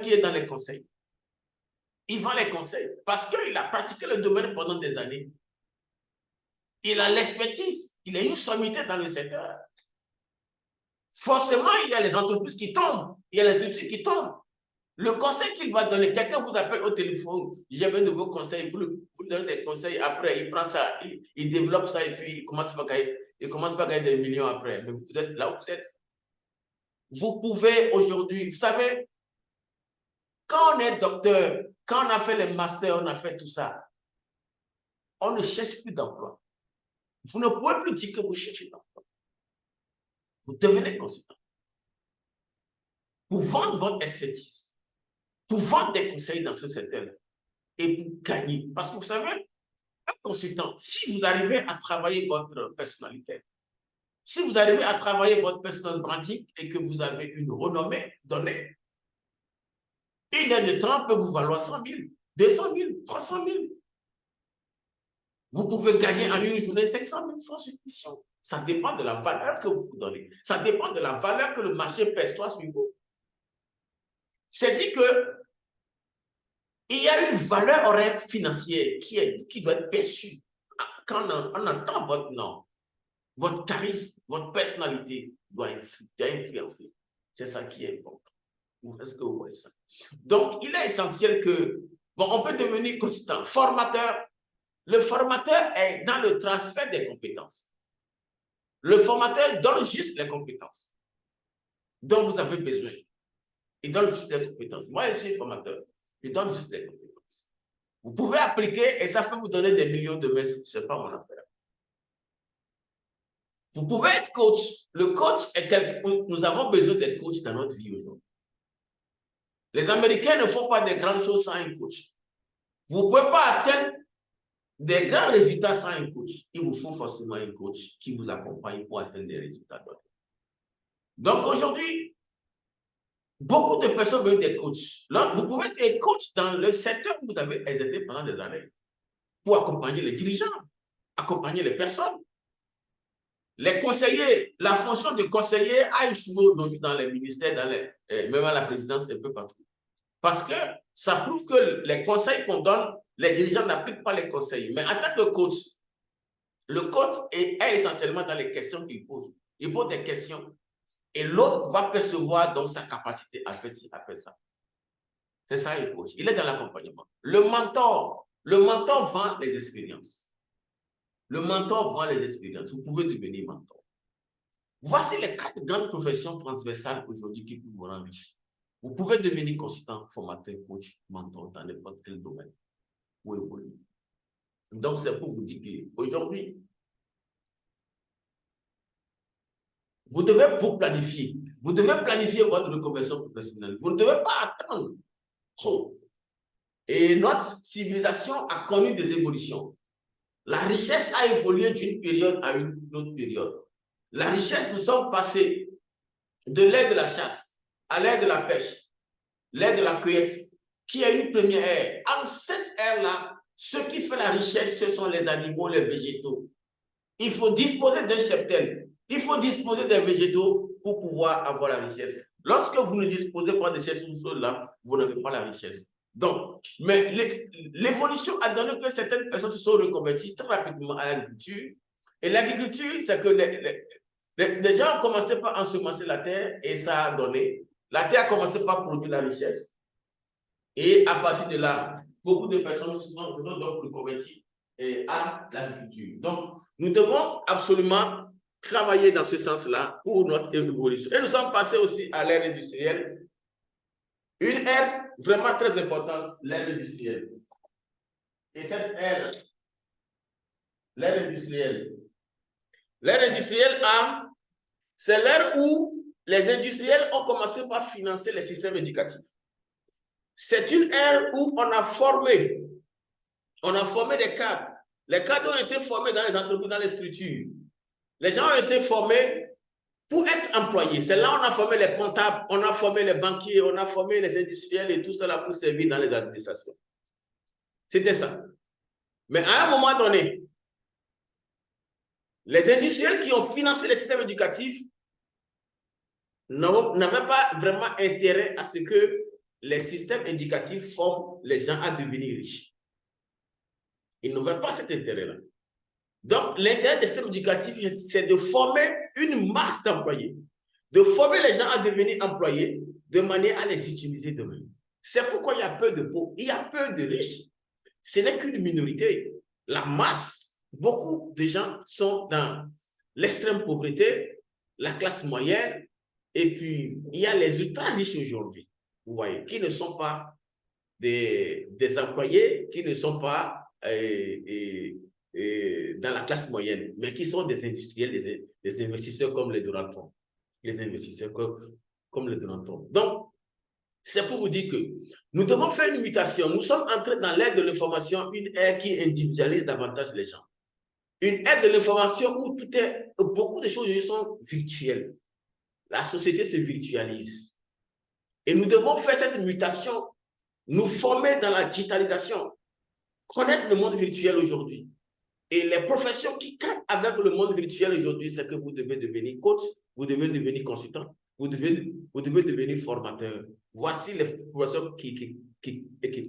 qui est dans les conseils. Il vend les conseils parce qu'il a pratiqué le domaine pendant des années. Il a l'expertise, il a une sommité dans le secteur. Forcément, il y a les entreprises qui tombent, il y a les instituts qui tombent. Le conseil qu'il va donner, quelqu'un vous appelle au téléphone, j'ai un nouveau conseil, vous donnez des conseils, après il prend ça, il développe ça et puis il commence pas à gagner des millions après. Mais vous êtes là où vous êtes. Vous pouvez aujourd'hui, vous savez, quand on est docteur, quand on a fait les masters, on a fait tout ça, on ne cherche plus d'emploi. Vous ne pouvez plus dire que vous cherchez d'emploi. Vous devenez consultant. Pour vendre votre expertise, pour vendre des conseils dans ce secteur et pour gagner. Parce que vous savez, un consultant, si vous arrivez à travailler votre personnalité, si vous arrivez à travailler votre personal branding et que vous avez une renommée donnée, une heure de temps peut vous valoir 100 000, 200 000, 300 000. Vous pouvez gagner en une journée 500 000 francs sur mission. Ça dépend de la valeur que vous vous donnez. Ça dépend de la valeur que le marché perçoit sur vous. C'est dit que il y a une valeur horaire financière qui doit être perçue. Quand on entend votre nom, votre charisme, votre personnalité doit influencer. C'est ça qui est important. Est-ce que vous voyez ça? Donc, il est essentiel que, bon, on peut devenir consultant, formateur. Le formateur est dans le transfert des compétences. Le formateur donne juste les compétences dont vous avez besoin. Il donne juste les compétences. Moi, je suis formateur. Je donne juste les compétences. Vous pouvez appliquer et ça peut vous donner des millions de mètres. Ce n'est pas mon affaire. Vous pouvez être coach. Le coach est quelqu'un. Nous avons besoin des coachs dans notre vie aujourd'hui. Les Américains ne font pas de grandes choses sans un coach. Vous ne pouvez pas atteindre des grands résultats sans un coach. Il vous faut forcément un coach qui vous accompagne pour atteindre des résultats. Donc aujourd'hui, beaucoup de personnes veulent des coachs. Là, vous pouvez être coach dans le secteur où vous avez exercé pendant des années pour accompagner les dirigeants, accompagner les personnes. Les conseillers, la fonction de conseiller a échoué aujourd'hui dans les ministères, même à la présidence, un peu partout. Parce que ça prouve que les conseils qu'on donne, les dirigeants n'appliquent pas les conseils. Mais en tant que coach, le coach est essentiellement dans les questions qu'il pose. Il pose des questions et l'autre va percevoir dans sa capacité à faire ci, à faire ça. C'est ça le coach. Il est dans l'accompagnement. Le mentor vend les expériences. Le mentor vend les expériences. Vous pouvez devenir mentor. Voici les 4 grandes professions transversales aujourd'hui qui peuvent vous rendre riche. Vous pouvez devenir consultant, formateur, coach, mentor dans n'importe quel domaine où évoluer. Donc, c'est pour vous dire qu'aujourd'hui, vous devez vous planifier. Vous devez planifier votre reconversion professionnelle. Vous ne devez pas attendre trop. Et notre civilisation a connu des évolutions. La richesse a évolué d'une période à une autre période. La richesse, nous sommes passés de l'ère de la chasse à l'ère de la pêche, l'ère de la cueillette, qui est une première ère. En cette ère-là, ce qui fait la richesse, ce sont les animaux, les végétaux. Il faut disposer d'un cheptel. Il faut disposer des végétaux pour pouvoir avoir la richesse. Lorsque vous ne disposez pas de ces sous-sols-là, vous n'avez pas la richesse. Donc, mais l'évolution a donné que certaines personnes se sont reconverties très rapidement à l'agriculture. Et l'agriculture, c'est que les gens ont commencé par ensemencer la terre et ça a donné. La terre a commencé par produire la richesse. Et à partir de là, beaucoup de personnes se sont donc reconverties à l'agriculture. Donc, nous devons absolument travailler dans ce sens-là pour notre évolution. Et nous sommes passés aussi à l'ère industrielle. Une ère vraiment très importante, l'ère industrielle. Et cette ère, l'ère industrielle, c'est l'ère où les industriels ont commencé par financer les systèmes éducatifs. C'est une ère où on a formé des cadres. Les cadres ont été formés dans les entreprises, dans les structures. Les gens ont été formés pour être employés. C'est là où on a formé les comptables, on a formé les banquiers, on a formé les industriels et tout cela pour servir dans les administrations. C'était ça. Mais à un moment donné, les industriels qui ont financé les systèmes éducatifs n'avaient pas vraiment intérêt à ce que les systèmes éducatifs forment les gens à devenir riches. Ils ne veulent pas cet intérêt-là. Donc, l'intérêt des systèmes éducatifs, c'est de former une masse d'employés, de former les gens à devenir employés de manière à les utiliser demain. C'est pourquoi il y a peu de pauvres, il y a peu de riches. Ce n'est qu'une minorité. La masse, beaucoup de gens sont dans l'extrême pauvreté, la classe moyenne, et puis il y a les ultra riches aujourd'hui, vous voyez, qui ne sont pas des employés, qui ne sont pas dans la classe moyenne, mais qui sont des industriels, des investisseurs comme les Donald Trump, les investisseurs comme les Donald Trump. Donc, c'est pour vous dire que nous devons faire une mutation. Nous sommes entrés dans l'ère de l'information, une ère qui individualise davantage les gens. Une ère de l'information où beaucoup de choses sont virtuelles. La société se virtualise. Et nous devons faire cette mutation, nous former dans la digitalisation, connaître le monde virtuel aujourd'hui. Et les professions qui cadrent avec le monde virtuel aujourd'hui, c'est que vous devez devenir coach, vous devez devenir consultant, vous devez devenir formateur. Voici les professions qui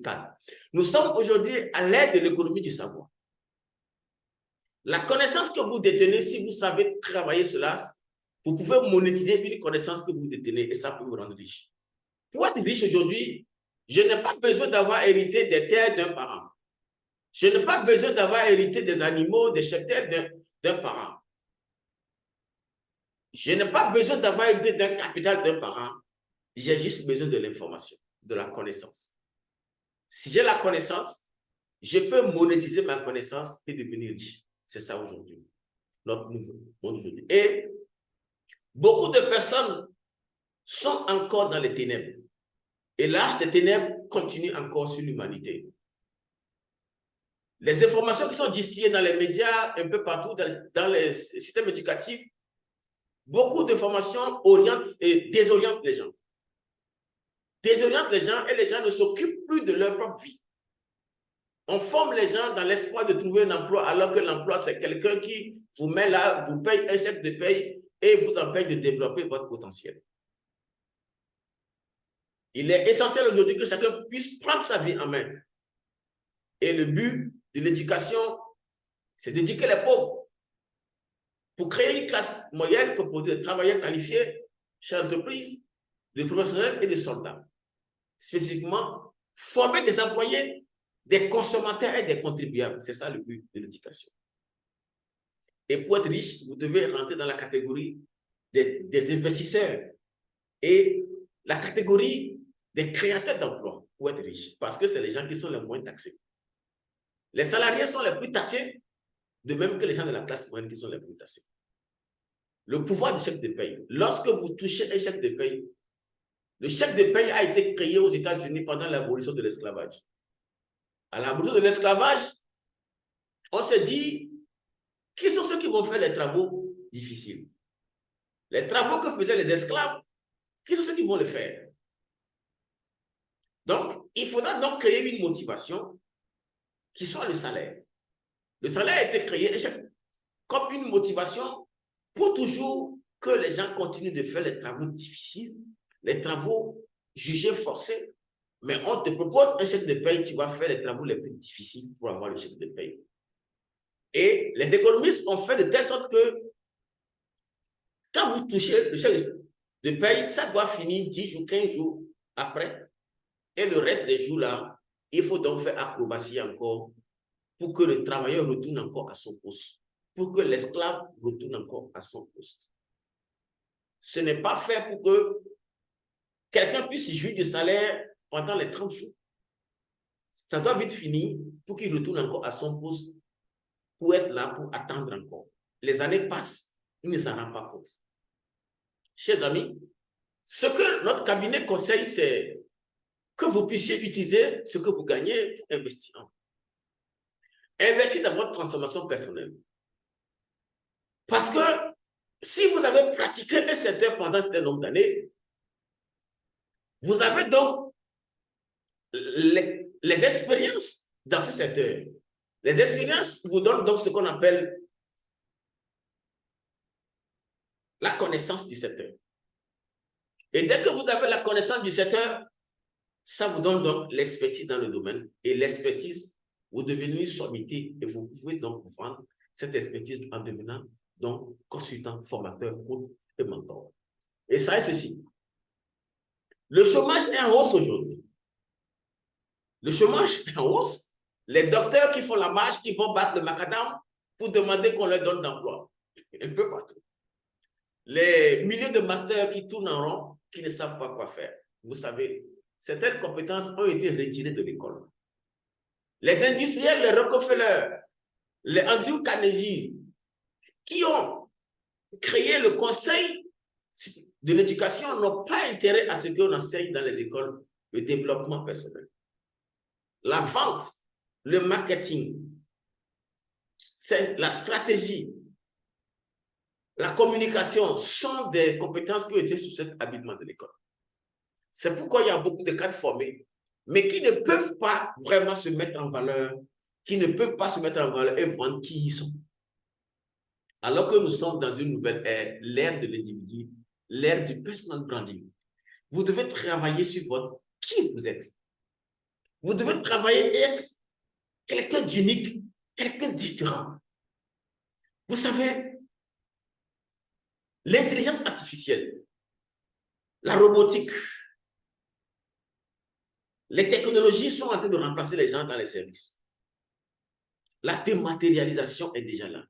cadrent. Nous sommes aujourd'hui à l'ère de l'économie du savoir. La connaissance que vous détenez, si vous savez travailler cela, vous pouvez monétiser une connaissance que vous détenez et ça peut vous rendre riche. Pour être riche aujourd'hui, je n'ai pas besoin d'avoir hérité des terres d'un parent. Je n'ai pas besoin d'avoir hérité des animaux, des cheptels d'un parent. Je n'ai pas besoin d'avoir hérité d'un capital d'un parent. J'ai juste besoin de l'information, de la connaissance. Si j'ai la connaissance, je peux monétiser ma connaissance et devenir riche. C'est ça aujourd'hui, notre nouveau monde aujourd'hui. Et beaucoup de personnes sont encore dans les ténèbres. Et l'âge des ténèbres continue encore sur l'humanité. Les informations qui sont distillées dans les médias, un peu partout, dans les systèmes éducatifs, beaucoup d'informations orientent et désorientent les gens. Désorientent les gens et les gens ne s'occupent plus de leur propre vie. On forme les gens dans l'espoir de trouver un emploi, alors que l'emploi, c'est quelqu'un qui vous met là, vous paye un chèque de paye et vous empêche de développer votre potentiel. Il est essentiel aujourd'hui que chacun puisse prendre sa vie en main. Et le but de l'éducation, c'est d'éduquer les pauvres pour créer une classe moyenne composée de travailleurs qualifiés, chefs d'entreprise, de professionnels et de soldats. Spécifiquement, former des employés, des consommateurs et des contribuables. C'est ça le but de l'éducation. Et pour être riche, vous devez rentrer dans la catégorie des investisseurs et la catégorie des créateurs d'emplois pour être riche, parce que c'est les gens qui sont les moins taxés. Les salariés sont les plus taxés, de même que les gens de la classe moyenne qui sont les plus taxés. Le pouvoir du chèque de paye. Lorsque vous touchez un chèque de paye, le chèque de paye a été créé aux États-Unis pendant l'abolition de l'esclavage. À l'abolition de l'esclavage, on s'est dit, qui sont ceux qui vont faire les travaux difficiles? Les travaux que faisaient les esclaves, qui sont ceux qui vont les faire? Donc, il faudra donc créer une motivation qui soit le salaire. Le salaire a été créé comme une motivation pour toujours que les gens continuent de faire les travaux difficiles, les travaux jugés forcés. Mais on te propose un chèque de paye, tu vas faire les travaux les plus difficiles pour avoir le chèque de paye. Et les économistes ont fait de telle sorte que quand vous touchez le chèque de paye, ça doit finir 10 jours, 15 jours après. Et le reste des jours-là, il faut donc faire acrobatie encore pour que le travailleur retourne encore à son poste, pour que l'esclave retourne encore à son poste. Ce n'est pas fait pour que quelqu'un puisse jouir du salaire pendant les 30 jours. Ça doit vite finir pour qu'il retourne encore à son poste pour être là, pour attendre encore. Les années passent, il ne s'en rend pas compte. Chers amis, ce que notre cabinet conseille, c'est que vous puissiez utiliser ce que vous gagnez pour investir. Investissez dans votre transformation personnelle. Parce que si vous avez pratiqué un secteur pendant un certain nombre d'années, vous avez donc les expériences dans ce secteur. Les expériences vous donnent donc ce qu'on appelle la connaissance du secteur. Et dès que vous avez la connaissance du secteur, Ça vous donne donc l'expertise dans le domaine. Et l'expertise, vous devenez sommité et vous pouvez donc vendre cette expertise en devenant donc consultant, formateur, coach et mentor. Et ça est ceci. Le chômage est en hausse aujourd'hui. Le chômage est en hausse. Les docteurs qui font la marche, qui vont battre le macadam pour demander qu'on leur donne d'emploi. Un peu partout. Les milliers de masters qui tournent en rond, qui ne savent pas quoi faire. Vous savez, certaines compétences ont été retirées de l'école. Les industriels, les Rockefeller, les Andrew Carnegie, qui ont créé le conseil de l'éducation, n'ont pas intérêt à ce qu'on enseigne dans les écoles le développement personnel. La vente, le marketing, la stratégie, la communication sont des compétences qui ont été sous cet habillement de l'école. C'est pourquoi il y a beaucoup de cadres formés, mais qui ne peuvent pas vraiment se mettre en valeur, qui ne peuvent pas se mettre en valeur et vendre qui ils sont. Alors que nous sommes dans une nouvelle ère, l'ère de l'individu, l'ère du personal branding. Vous devez travailler sur votre qui vous êtes. Vous devez travailler être quelqu'un d'unique, quelqu'un de différent. Vous savez, l'intelligence artificielle, la robotique, les technologies sont en train de remplacer les gens dans les services. La dématérialisation est déjà là.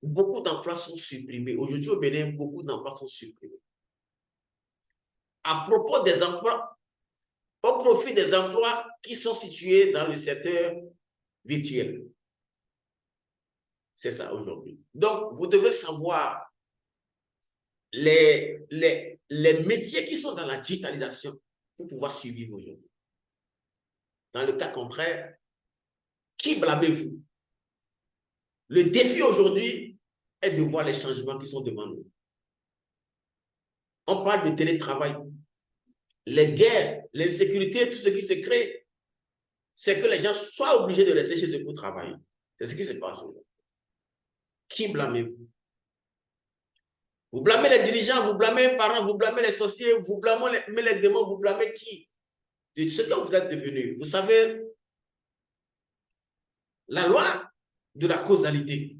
Beaucoup d'emplois sont supprimés. Aujourd'hui au Bénin, beaucoup d'emplois sont supprimés. À propos des emplois, au profit des emplois qui sont situés dans le secteur virtuel. C'est ça aujourd'hui. Donc, vous devez savoir les métiers qui sont dans la digitalisation pour pouvoir survivre aujourd'hui. Dans le cas contraire, qui blâmez-vous? Le défi aujourd'hui est de voir les changements qui sont devant nous. On parle de télétravail. Les guerres, l'insécurité, tout ce qui se crée, c'est que les gens soient obligés de rester chez eux pour travailler. C'est ce qui se passe aujourd'hui. Qui blâmez-vous? Vous blâmez les dirigeants, vous blâmez les parents, vous blâmez les sorciers, vous blâmez les démons, vous blâmez qui? De ce que vous êtes devenu. Vous savez, la loi de la causalité.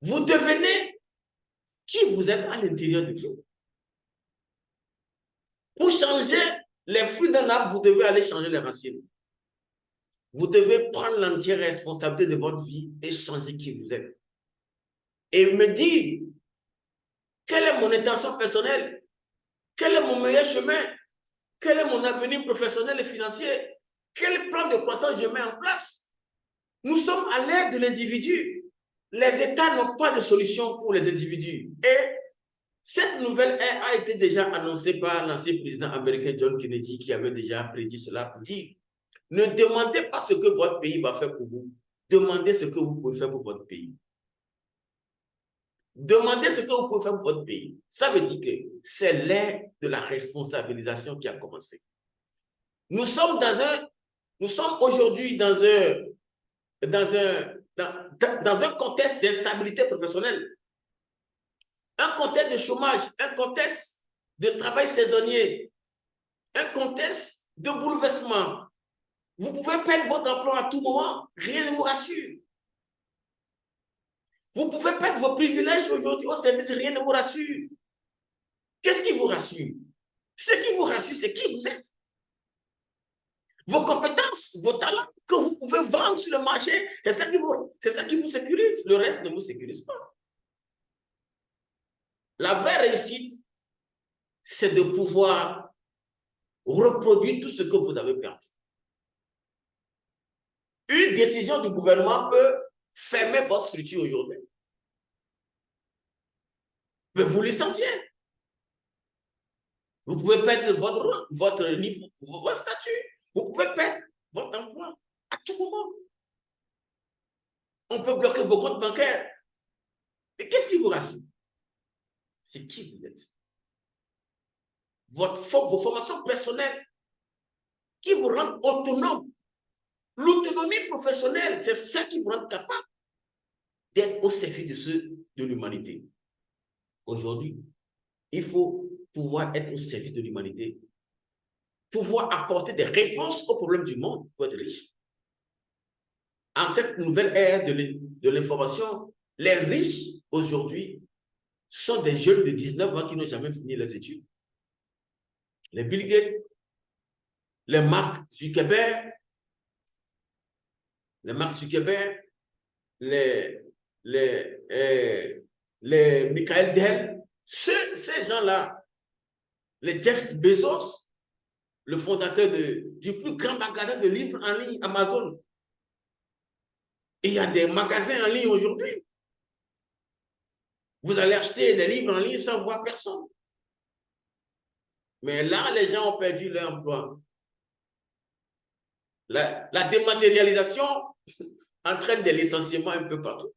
Vous devenez qui vous êtes à l'intérieur de vous. Pour changer les fruits d'un arbre, vous devez aller changer les racines. Vous devez prendre l'entière responsabilité de votre vie et changer qui vous êtes. Et me dire, quelle est mon intention personnelle? Quel est mon meilleur chemin? Quel est mon avenir professionnel et financier? Quel plan de croissance je mets en place? Nous sommes à l'ère de l'individu. Les États n'ont pas de solution pour les individus. Et cette nouvelle ère a été déjà annoncée par l'ancien président américain John Kennedy qui avait déjà prédit cela pour dire ne demandez pas ce que votre pays va faire pour vous. Demandez ce que vous pouvez faire pour votre pays. Demandez ce que vous pouvez faire pour votre pays. Ça veut dire que c'est l'ère de la responsabilisation qui a commencé. Nous sommes aujourd'hui dans un contexte d'instabilité professionnelle, un contexte de chômage, un contexte de travail saisonnier, un contexte de bouleversement. Vous pouvez perdre votre emploi à tout moment, rien ne vous rassure. Vous pouvez perdre vos privilèges aujourd'hui au service, rien ne vous rassure. Qu'est-ce qui vous rassure? Ce qui vous rassure, c'est qui vous êtes. Vos compétences, vos talents que vous pouvez vendre sur le marché, c'est ça qui vous sécurise. Le reste ne vous sécurise pas. La vraie réussite, c'est de pouvoir reproduire tout ce que vous avez perdu. Une décision du gouvernement peut fermer votre structure aujourd'hui, peut vous licencier. Vous pouvez perdre votre niveau, votre statut. Vous pouvez perdre votre emploi à tout moment. On peut bloquer vos comptes bancaires. Et qu'est-ce qui vous rassure? C'est qui vous êtes. Vos formations personnelles qui vous rendent autonome. L'autonomie professionnelle, c'est ça qui vous rend capable d'être au service de l'humanité. Aujourd'hui, il faut pouvoir être au service de l'humanité, pouvoir apporter des réponses aux problèmes du monde pour être riche. En cette nouvelle ère de l'information, les riches aujourd'hui sont des jeunes de 19 ans qui n'ont jamais fini leurs études. Les Bill Gates, les Mark Zuckerberg, les Michael Dell, ces gens-là, les Jeff Bezos, le fondateur du plus grand magasin de livres en ligne, Amazon. Et il y a des magasins en ligne aujourd'hui. Vous allez acheter des livres en ligne sans voir personne. Mais là, les gens ont perdu leur emploi. La dématérialisation entraîne des licenciements un peu partout.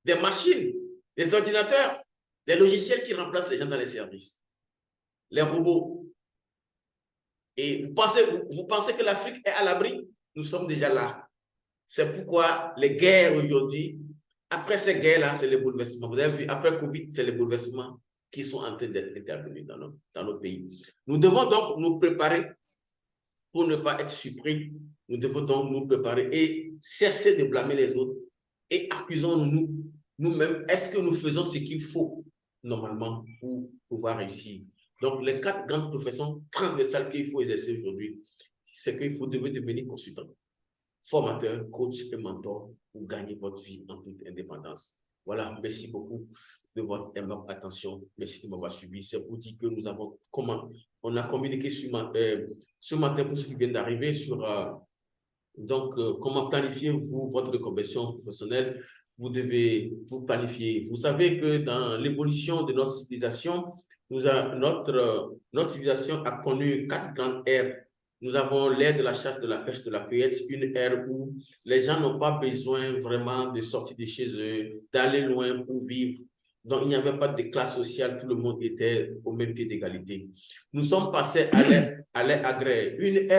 Des machines, des ordinateurs, des logiciels qui remplacent les gens dans les services. Les robots. Et vous pensez que l'Afrique est à l'abri? Nous sommes déjà là. C'est pourquoi les guerres aujourd'hui, après ces guerres-là, c'est les bouleversements. Vous avez vu, après Covid, c'est les bouleversements qui sont en train d'être intervenus dans nos pays. Nous devons donc nous préparer pour ne pas être surpris. Nous devons donc nous préparer et cesser de blâmer les autres et accusons-nous nous-mêmes. Est-ce que nous faisons ce qu'il faut normalement pour pouvoir réussir? Donc, les 4 grandes professions transversales qu'il faut exercer aujourd'hui, c'est qu'il faut devenir consultant, formateur, coach et mentor pour gagner votre vie en toute indépendance. Voilà, merci beaucoup de votre aimable attention. Merci de m'avoir suivi. C'est pour dire que nous avons on a communiqué ce matin pour ceux qui viennent d'arriver sur comment planifiez-vous votre reconversion professionnelle. Vous devez vous planifier. Vous savez que dans l'évolution de notre civilisation, notre civilisation a connu 4 grandes ères. Nous avons l'ère de la chasse, de la pêche, de la cueillette, une ère où les gens n'ont pas besoin vraiment de sortir de chez eux, d'aller loin pour vivre. Donc, il n'y avait pas de classe sociale, tout le monde était au même pied d'égalité. Nous sommes passés à l'ère agraire, une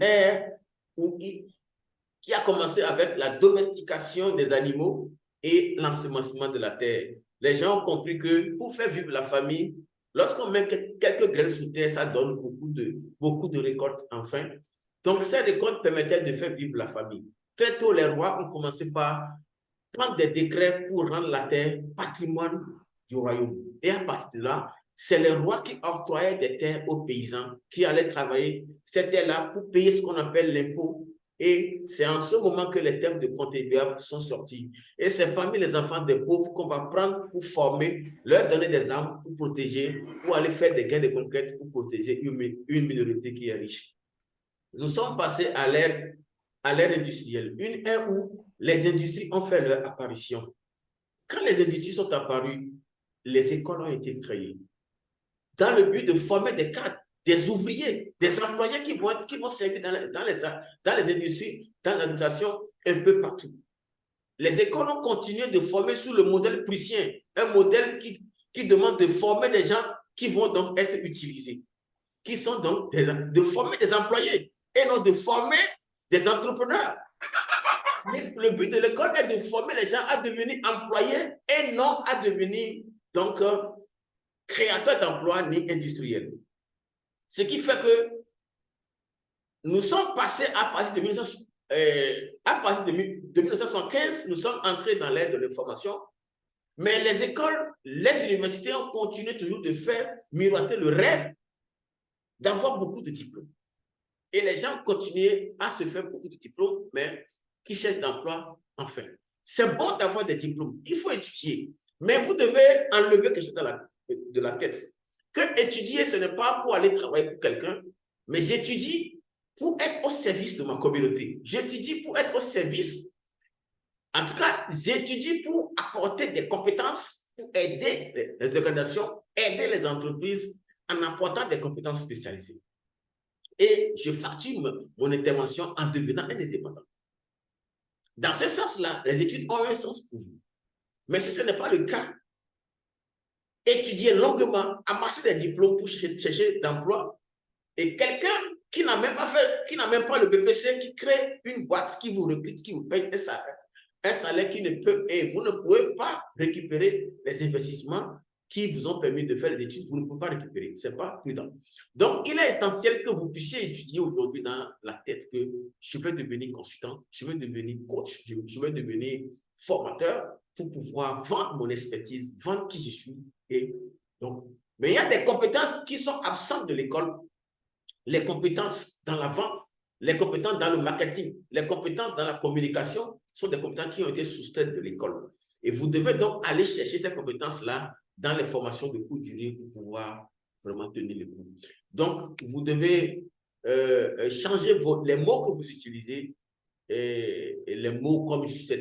ère qui a commencé avec la domestication des animaux et l'ensemencement de la terre. Les gens ont compris que pour faire vivre la famille, lorsqu'on met quelques graines sous terre, ça donne beaucoup de récoltes enfin. Donc, ces récoltes permettaient de faire vivre la famille. Très tôt, les rois ont commencé par prendre des décrets pour rendre la terre patrimoine du royaume. Et à partir de là, c'est les rois qui octroyaient des terres aux paysans qui allaient travailler ces terres-là pour payer ce qu'on appelle l'impôt. Et c'est en ce moment que les termes de contribuables sont sortis. Et c'est parmi les enfants des pauvres qu'on va prendre pour former, leur donner des armes pour protéger, pour aller faire des guerres de conquête pour protéger une minorité qui est riche. Nous sommes passés à l'ère industrielle, une ère où les industries ont fait leur apparition. Quand les industries sont apparues, les écoles ont été créées dans le but de former des cadres, des ouvriers, des employés qui vont servir dans les industries, dans l'administration, un peu partout. Les écoles ont continué de former sous le modèle prussien, un modèle qui demande de former des gens qui vont donc être utilisés, qui sont donc de former des employés et non de former des entrepreneurs. Mais le but de l'école est de former les gens à devenir employés et non à devenir donc créateurs d'emplois ni industriels. Ce qui fait que nous sommes passés à partir de 1975, nous sommes entrés dans l'ère de l'information, mais les écoles, les universités ont continué toujours de faire miroiter le rêve d'avoir beaucoup de diplômes. Et les gens continuent à se faire beaucoup de diplômes, mais qui cherchent d'emploi, enfin. C'est bon d'avoir des diplômes, il faut étudier, mais vous devez enlever quelque chose de la tête. Que étudier, ce n'est pas pour aller travailler pour quelqu'un, mais j'étudie pour être au service de ma communauté. J'étudie pour être au service, en tout cas, j'étudie pour apporter des compétences, pour aider les organisations, aider les entreprises en apportant des compétences spécialisées. Et je facture mon intervention en devenant un indépendant. Dans ce sens-là, les études ont un sens pour vous. Mais si ce n'est pas le cas, étudier longuement, amasser des diplômes pour chercher d'emploi, et quelqu'un qui n'a même pas le BPC, qui crée une boîte, qui vous recrute, qui vous paye un salaire, un salaire qui ne peut, et vous ne pouvez pas récupérer les investissements qui vous ont permis de faire les études, vous ne pouvez pas récupérer. Ce n'est pas prudent. Donc, il est essentiel que vous puissiez étudier aujourd'hui dans la tête que je vais devenir consultant, je vais devenir coach, je vais devenir formateur pour pouvoir vendre mon expertise, vendre qui je suis. Et donc, mais il y a des compétences qui sont absentes de l'école, les compétences dans la vente, les compétences dans le marketing, les compétences dans la communication sont des compétences qui ont été soustraites de l'école. Et vous devez donc aller chercher ces compétences-là dans les formations de courte durée pour pouvoir vraiment tenir le coup. Donc, vous devez changer les mots que vous utilisez. Et les mots comme je suis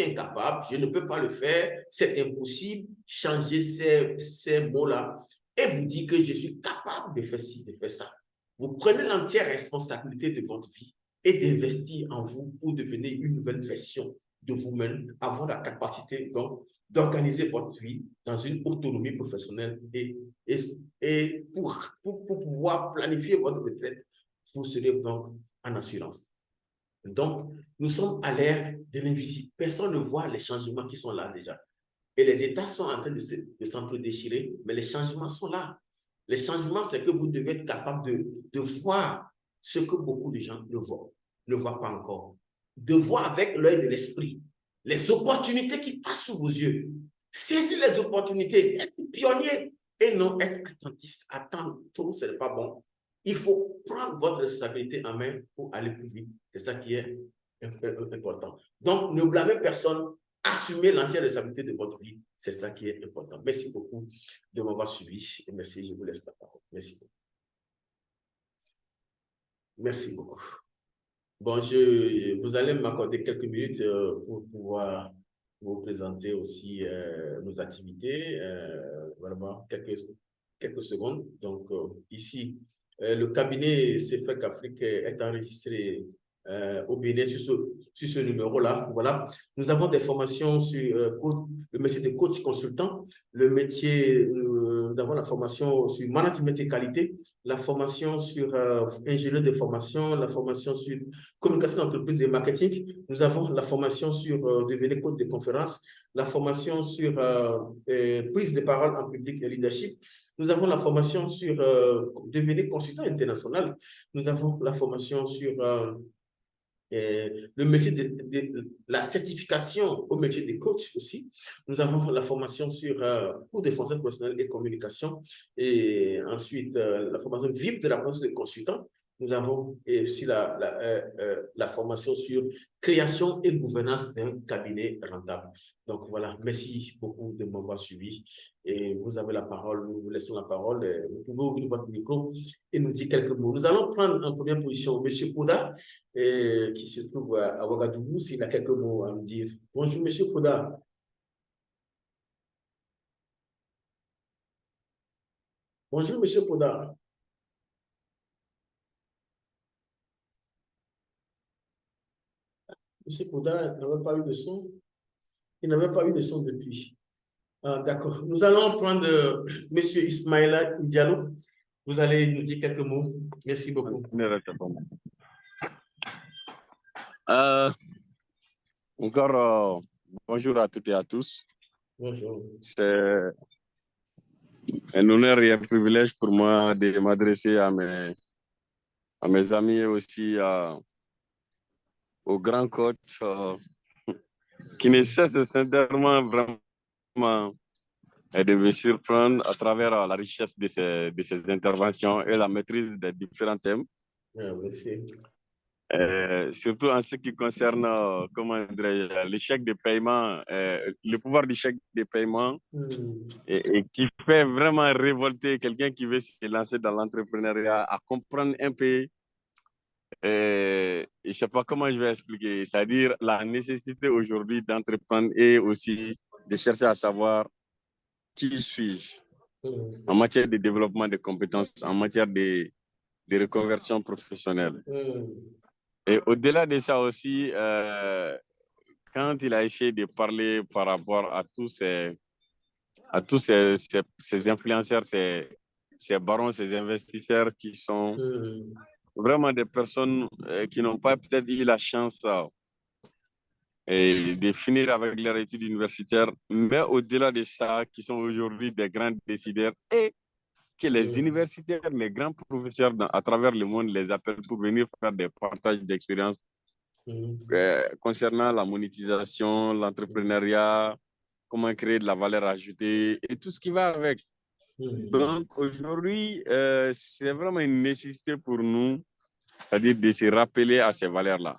incapable, je ne peux pas le faire, c'est impossible, changer ces mots-là et vous dites que je suis capable de faire ci, de faire ça. Vous prenez l'entière responsabilité de votre vie et d'investir en vous pour devenir une nouvelle version de vous-même, avoir la capacité donc d'organiser votre vie dans une autonomie professionnelle et pour pouvoir planifier votre retraite, vous serez donc en assurance. Donc, nous sommes à l'ère de l'invisible. Personne ne voit les changements qui sont là déjà. Et les États sont en train de s'entre-déchirer, mais les changements sont là. Les changements, c'est que vous devez être capable de voir ce que beaucoup de gens ne voient pas encore. De voir avec l'œil de l'esprit les opportunités qui passent sous vos yeux. Saisir les opportunités, être pionnier et non être attentiste. Attendre trop, ce n'est pas bon. Il faut prendre votre responsabilité en main pour aller plus vite. C'est ça qui est important. Donc, ne blâmez personne. Assumez l'entière responsabilité de votre vie. C'est ça qui est important. Merci beaucoup de m'avoir suivi. Et merci, je vous laisse la parole. Merci beaucoup. Merci beaucoup. Bon, vous allez m'accorder quelques minutes pour pouvoir vous présenter aussi nos activités. Vraiment, quelques secondes. Donc, ici, le cabinet CFEC Afrique est enregistré au Bénin sur ce numéro-là. Voilà. Nous avons des formations sur le métier de coach consultant, le métier, nous avons la formation sur management et qualité, la formation sur ingénieur de formation, la formation sur communication d'entreprise et marketing. Nous avons la formation sur devenir coach de conférence, la formation sur prise de parole en public et leadership. Nous avons la formation sur devenir consultant international. Nous avons la formation sur le métier de la certification au métier de coach aussi. Nous avons la formation sur cours de français professionnel et communication. Et ensuite, la formation VIP de la formation de consultant. Nous avons aussi la formation sur création et gouvernance d'un cabinet rentable. Donc voilà, merci beaucoup de m'avoir suivi. Et vous avez la parole, nous vous laissons la parole. Vous pouvez ouvrir votre micro et nous dire quelques mots. Nous allons prendre en première position M. Pouda, qui se trouve à Ouagadougou, s'il a quelques mots à nous dire. Bonjour, M. Pouda. Bonjour, M. Pouda. M. Pouda n'avait pas eu de son. Il n'avait pas eu de son depuis. Ah, d'accord. Nous allons prendre M. Ismaïla Diallo. Vous allez nous dire quelques mots. Merci beaucoup. Encore bonjour à toutes et à tous. Bonjour. C'est un honneur et un privilège pour moi de m'adresser à mes amis et aussi au grand coach qui ne cesse sincèrement vraiment de me surprendre à travers la richesse de ses interventions et la maîtrise des différents thèmes. Merci. Surtout en ce qui concerne l'échec de paiement, le pouvoir du chèque de paiement, et qui fait vraiment révolter quelqu'un qui veut se lancer dans l'entrepreneuriat à comprendre un peu, je ne sais pas comment je vais expliquer, c'est-à-dire la nécessité aujourd'hui d'entreprendre et aussi de chercher à savoir qui suis-je en matière de développement de compétences, en matière de reconversion professionnelle. Et au-delà de ça aussi, quand il a essayé de parler par rapport à tous ces influenceurs, ces barons, ces investisseurs qui sont vraiment des personnes qui n'ont pas peut-être eu la chance et de finir avec leurs études universitaires, mais au-delà de ça, qui sont aujourd'hui des grands décideurs et que les universitaires, les grands professeurs à travers le monde les appellent pour venir faire des partages d'expériences concernant la monétisation, l'entrepreneuriat, comment créer de la valeur ajoutée et tout ce qui va avec. Donc aujourd'hui, c'est vraiment une nécessité pour nous, c'est-à-dire de se rappeler à ces valeurs-là.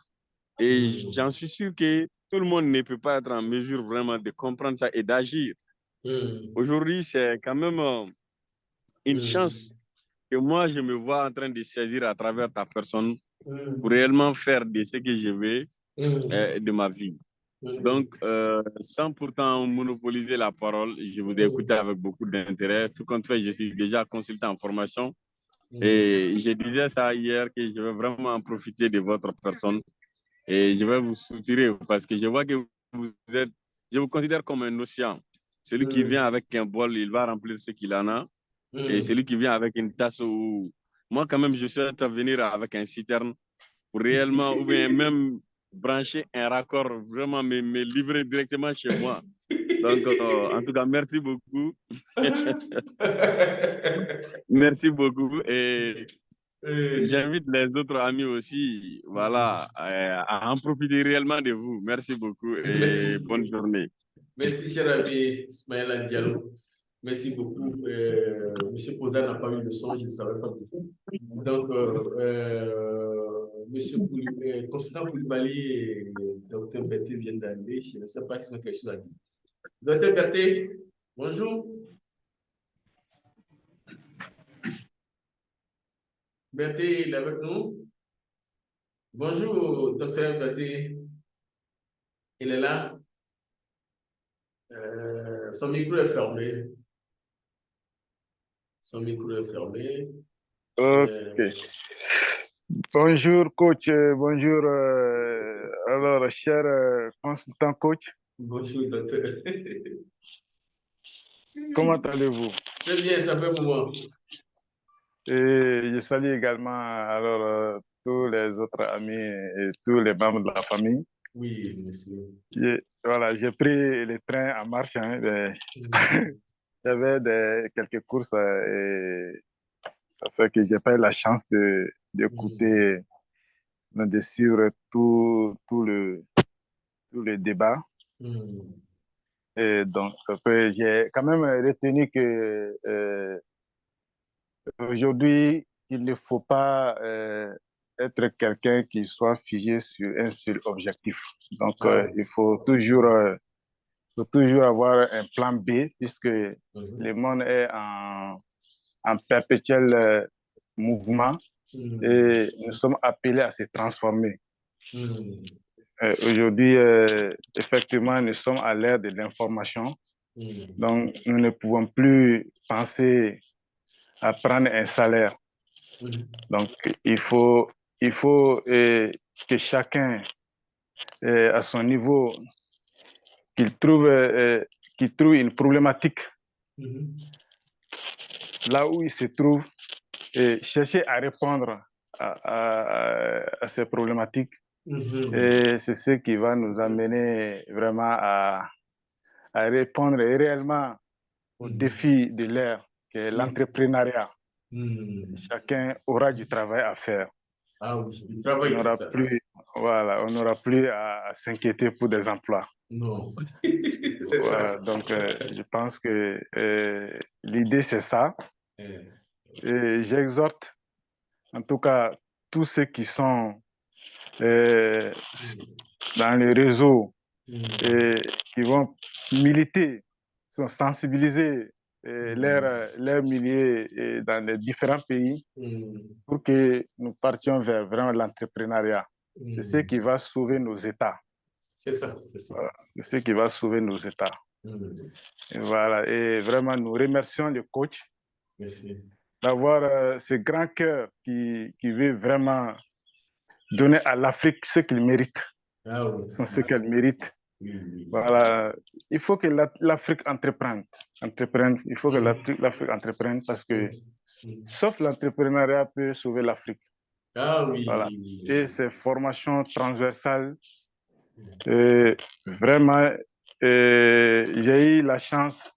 Et j'en suis sûr que tout le monde ne peut pas être en mesure vraiment de comprendre ça et d'agir. Aujourd'hui, c'est quand même une chance que moi, je me vois en train de saisir à travers ta personne pour réellement faire de ce que je veux de ma vie. Donc, sans pourtant monopoliser la parole, je vous ai écouté avec beaucoup d'intérêt. Tout compte fait, je suis déjà consultant en formation. Et je disais ça hier que je vais vraiment en profiter de votre personne et je vais vous soutirer parce que je vois que je vous considère comme un océan. Celui qui vient avec un bol, il va remplir ce qu'il en a. Et celui qui vient avec une tasse où... Moi, quand même, je souhaite venir avec un citerne pour réellement, ou bien même brancher un raccord, vraiment me livrer directement chez moi. Donc, en tout cas, merci beaucoup. Merci beaucoup. Et j'invite les autres amis aussi, voilà, à en profiter réellement de vous. Merci beaucoup et bonne journée. Merci, cher ami Ismaël Diallo. Merci beaucoup. Monsieur Poda n'a pas eu le son, je ne savais pas beaucoup. Donc, Monsieur Constantin Koulibaly et Dr Berté viennent d'arriver. Je ne sais pas s'ils ont quelque chose à dire. Dr Berté, bonjour. Berté, il est avec nous. Bonjour, docteur Berté. Il est là. Son micro est fermé. Son micro est fermé. Ok. Bonjour, coach. Bonjour. Alors, cher consultant coach. Bonjour, docteur. Comment allez-vous? Très bien, ça fait un moment. Et je salue également alors, tous les autres amis et tous les membres de la famille. Oui, monsieur. Voilà, j'ai pris le train en marche. J'avais quelques courses et ça fait que j'ai pas eu la chance d'écouter, de suivre tout le débat. Et donc, j'ai quand même retenu que aujourd'hui, il ne faut pas être quelqu'un qui soit figé sur un seul objectif. Donc, il faut toujours avoir un plan B puisque le monde est en perpétuel mouvement et nous sommes appelés à se transformer. Aujourd'hui, effectivement, nous sommes à l'ère de l'information. Donc, nous ne pouvons plus penser à prendre un salaire. Donc, il faut que chacun, à son niveau, qu'il trouve une problématique là où il se trouve et chercher à répondre à ces problématiques. Et c'est ce qui va nous amener vraiment à répondre réellement au défi de l'ère, qui est l'entrepreneuriat. Chacun aura du travail à faire. Ah oui, du travail, c'est ça. On n'aura plus à s'inquiéter pour des emplois. Non, c'est ça. Donc, je pense que l'idée, c'est ça. Et j'exhorte, en tout cas, tous ceux qui sont dans les réseaux et qui vont militer, sont sensibilisés leurs milliers dans les différents pays pour que nous partions vers vraiment l'entrepreneuriat. C'est ce qui va sauver nos États. C'est ça, c'est ça. Voilà. C'est ce qui va sauver nos États. Et voilà. Et vraiment, nous remercions le coach d'avoir ce grand cœur qui veut vraiment donner à l'Afrique ce qu'il mérite. Ah oui. Ce qu'elle mérite. Voilà. Il faut que l'Afrique entreprenne. Il faut que l'Afrique entreprenne parce que sauf l'entrepreneuriat peut sauver l'Afrique. Ah oui. Voilà. Et ces formations transversales Vraiment, j'ai eu la chance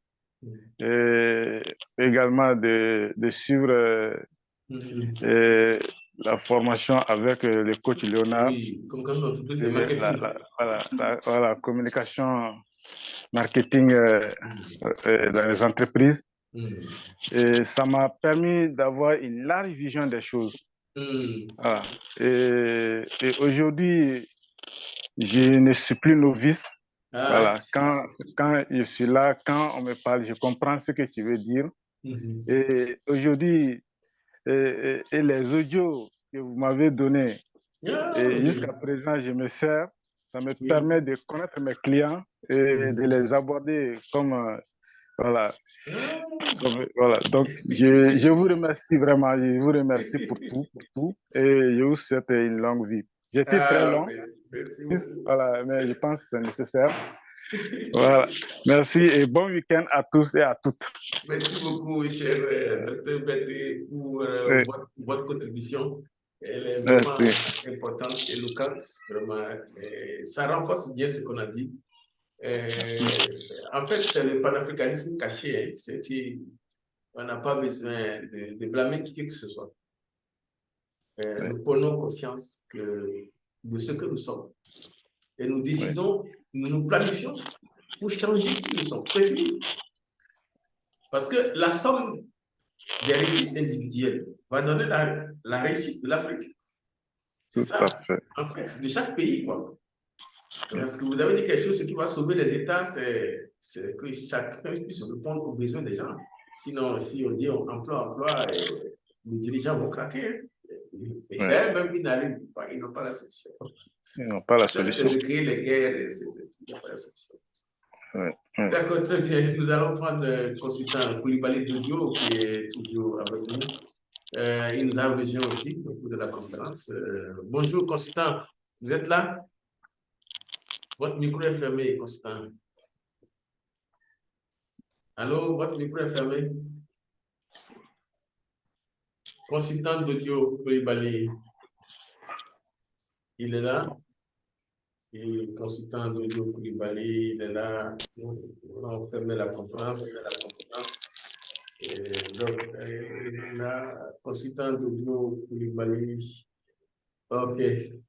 également de suivre la formation avec le coach Léonard. Oui, comme quand entreprise de marketing. Voilà, communication, marketing dans les entreprises. Et ça m'a permis d'avoir une large vision des choses. Voilà. Et aujourd'hui, je ne suis plus novice. Voilà. Quand je suis là, quand on me parle, je comprends ce que tu veux dire. Et aujourd'hui, et les audios que vous m'avez donnés, jusqu'à présent, je me sers. Ça me permet de connaître mes clients et de les aborder comme voilà. Voilà. Donc, je vous remercie vraiment. Je vous remercie pour tout. Et je vous souhaite une longue vie. J'étais très long. Merci voilà, mais je pense que c'est nécessaire. Voilà. Merci et bon week-end à tous et à toutes. Merci beaucoup, cher Dr. Berté, pour votre contribution. Elle est vraiment importante, éloquente, vraiment. Ça renforce bien ce qu'on a dit. En fait, c'est le panafricanisme caché. Hein. On n'a pas besoin de blâmer qui que ce soit. Nous prenons conscience de ce que nous sommes. Et nous décidons, nous nous planifions pour changer qui nous sommes. C'est fini. Parce que la somme des réussites individuelles va donner la réussite de l'Afrique. C'est ça, en fait, de chaque pays, quoi. Parce que vous avez dit quelque chose, ce qui va sauver les États, c'est que chacun puisse répondre aux besoins des gens. Sinon, si on dit emploi, les dirigeants vont craquer. Et même ils n'arrivent pas, ils n'ont pas la solution. Ils n'ont pas la solution. C'est de créer les guerres, il n'y a pas la solution. D'accord, très bien. Nous allons prendre le consultant Koulibaly Dodio, qui est toujours avec nous. Il nous a rejoint aussi au cours de la conférence. Bonjour, consultant. Vous êtes là? Votre micro est fermé, consultant. Allô, votre micro est fermé. Consultant d'audio Koulibaly. Il est là. Et consultant d'audio Koulibaly, il est là. On va fermer la conférence. Donc, là, consultant d'audio Koulibaly. Ok.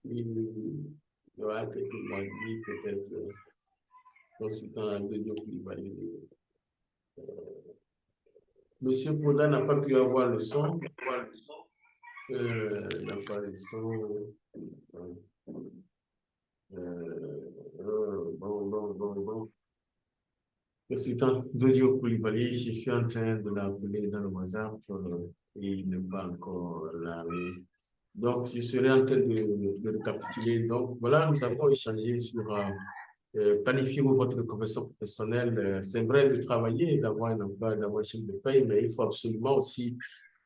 Il y aura quelques mois dit peut-être consultant d'audio Koulibaly. Monsieur Poda n'a pas pu avoir le son. N'a pas le son. Bon. Consultant d'audio Koulibaly, je suis en train de l'appeler dans le WhatsApp et il n'est pas encore là. Donc, je serai en train de récapituler. Donc, voilà, nous avons échangé sur planifier votre reconversion professionnelle. C'est vrai de travailler, d'avoir un emploi, d'avoir un chèque de paye, mais il faut absolument aussi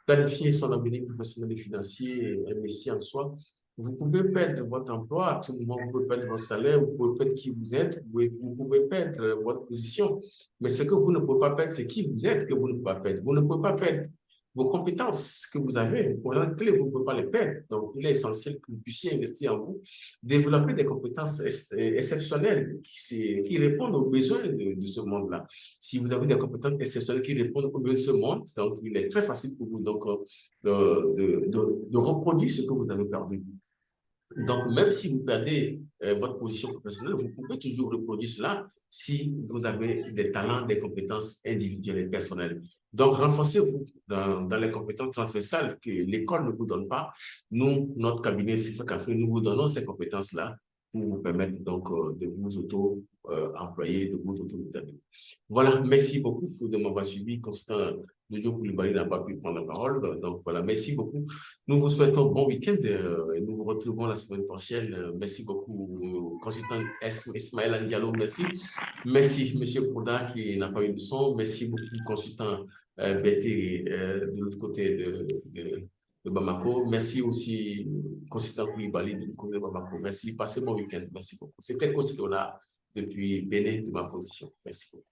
planifier son avenir professionnel et financier et investir en soi. Vous pouvez perdre votre emploi à tout moment, vous pouvez perdre votre salaire, vous pouvez perdre qui vous êtes, vous pouvez perdre votre position. Mais ce que vous ne pouvez pas perdre, c'est qui vous êtes que vous ne pouvez pas perdre. Vous ne pouvez pas perdre vos compétences que vous avez. Pour la clé, vous ne pouvez pas les perdre. Donc, il est essentiel que vous puissiez investir en vous, développer des compétences exceptionnelles qui répondent aux besoins de ce monde-là. Si vous avez des compétences exceptionnelles qui répondent aux besoins de ce monde, donc il est très facile pour vous donc, de reproduire ce que vous avez perdu. Donc, même si vous perdez votre position professionnelle, vous pouvez toujours reproduire cela si vous avez des talents, des compétences individuelles et personnelles. Donc, renforcez-vous dans les compétences transversales que l'école ne vous donne pas. Nous, notre cabinet CIFA Café, nous vous donnons ces compétences-là pour vous permettre donc de vous auto-employer, de vous auto-déterminer. Voilà, merci beaucoup de m'avoir suivi. Constant Dodio Koulibaly n'a pas pu prendre la parole. Donc voilà, merci beaucoup. Nous vous souhaitons bon week-end et nous vous retrouvons la semaine prochaine. Merci beaucoup, consultant Ismaël Diallo, merci. Merci, M. Pouda qui n'a pas eu de son. Merci beaucoup, consultant Bété de l'autre côté de Bamako. Merci aussi, consultant Koulibaly de l'autre côté de Bamako. Merci, passez bon week-end. Merci beaucoup. C'était coach Léonard depuis Bénin de ma position. Merci beaucoup.